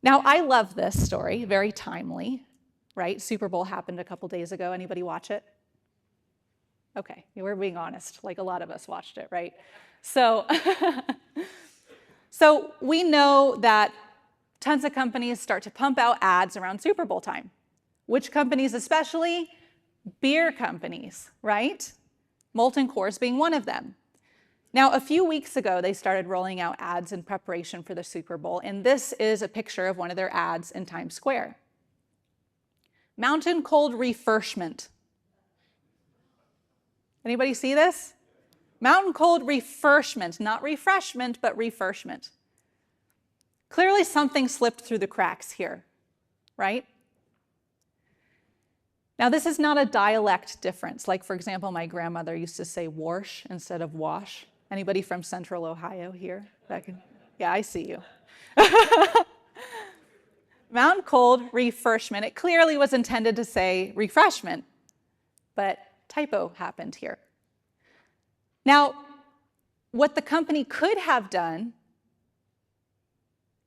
Now, I love this story, very timely, right? Super Bowl happened a couple days ago. Anybody watch it? Okay, we're being honest, like a lot of us watched it, right? So, so we know that tons of companies start to pump out ads around Super Bowl time. Which companies especially? Beer companies, right? Molten Coors being one of them. Now, a few weeks ago, they started rolling out ads in preparation for the Super Bowl, and this is a picture of one of their ads in Times Square. Mountain Cold Refreshment. Anybody see this? Mountain Cold Refreshment, not refreshment, but refreshment. Clearly something slipped through the cracks here, right? Now, this is not a dialect difference. Like, for example, my grandmother used to say wash instead of wash. Anybody from Central Ohio here? Yeah, I see you. Mountain Cold Refreshment. It clearly was intended to say refreshment, but typo happened here. Now, what the company could have done,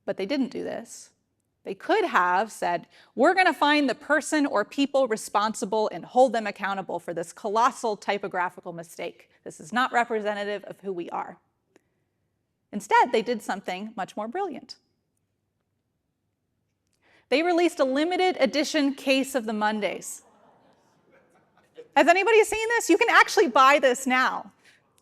but they didn't do this, they could have said, we're going to find the person or people responsible and hold them accountable for this colossal typographical mistake. This is not representative of who we are. Instead, they did something much more brilliant. They released a limited edition case of the Mondays. Has anybody seen this? You can actually buy this now.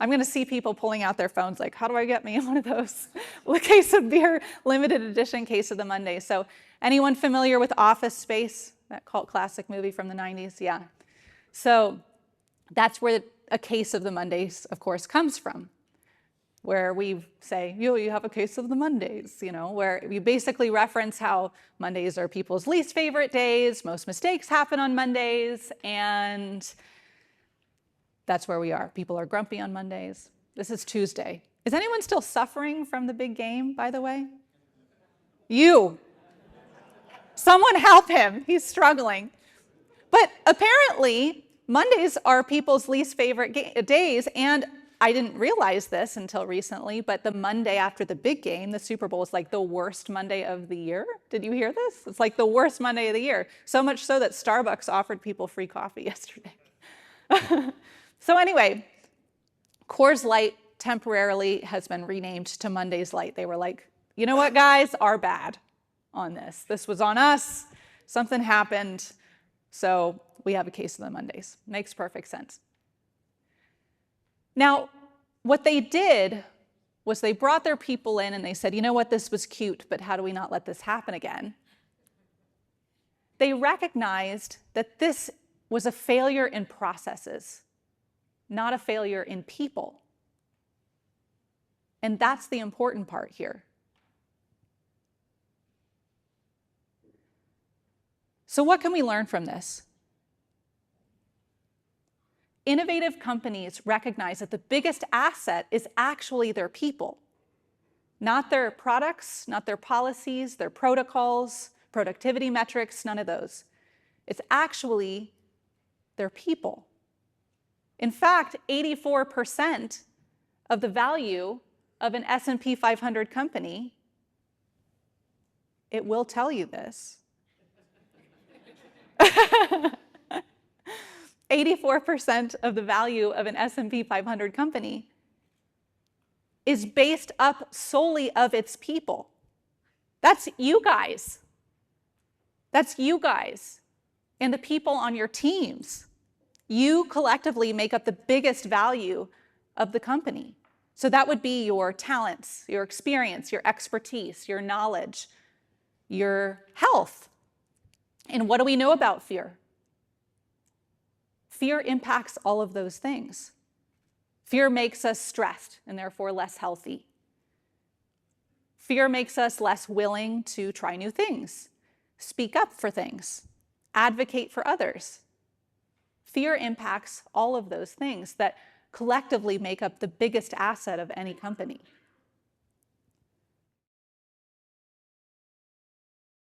I'm going to see people pulling out their phones like, how do I get me one of those? A case of beer, limited edition case of the Mondays. So anyone familiar with Office Space, that cult classic movie from the 90s? Yeah. So that's where a case of the Mondays, of course, comes from, where we say, you have a case of the Mondays, where we basically reference how Mondays are people's least favorite days, most mistakes happen on Mondays, and that's where we are. People are grumpy on Mondays. This is Tuesday. Is anyone still suffering from the big game, by the way? You. Someone help him. He's struggling. But apparently, Mondays are people's least favorite days, and I didn't realize this until recently, but the Monday after the big game, the Super Bowl, is like the worst Monday of the year. Did you hear this? It's like the worst Monday of the year. So much so that Starbucks offered people free coffee yesterday. So anyway, Coors Light temporarily has been renamed to Monday's Light. They were like, you know what, guys, our bad on this. This was on us. Something happened. So we have a case of the Mondays. Makes perfect sense. Now, what they did was they brought their people in and they said, you know what, this was cute, but how do we not let this happen again? They recognized that this was a failure in processes, not a failure in people. And that's the important part here. So what can we learn from this? Innovative companies recognize that the biggest asset is actually their people, not their products, not their policies, their protocols, productivity metrics, none of those. It's actually their people. In fact, 84% of the value of an S&P 500 company, it will tell you this. 84% of the value of an S&P 500 company is based up solely of its people. That's you guys. That's you guys and the people on your teams. You collectively make up the biggest value of the company. So that would be your talents, your experience, your expertise, your knowledge, your health. And what do we know about fear? Fear impacts all of those things. Fear makes us stressed and therefore less healthy. Fear makes us less willing to try new things, speak up for things, advocate for others. Fear impacts all of those things that collectively make up the biggest asset of any company.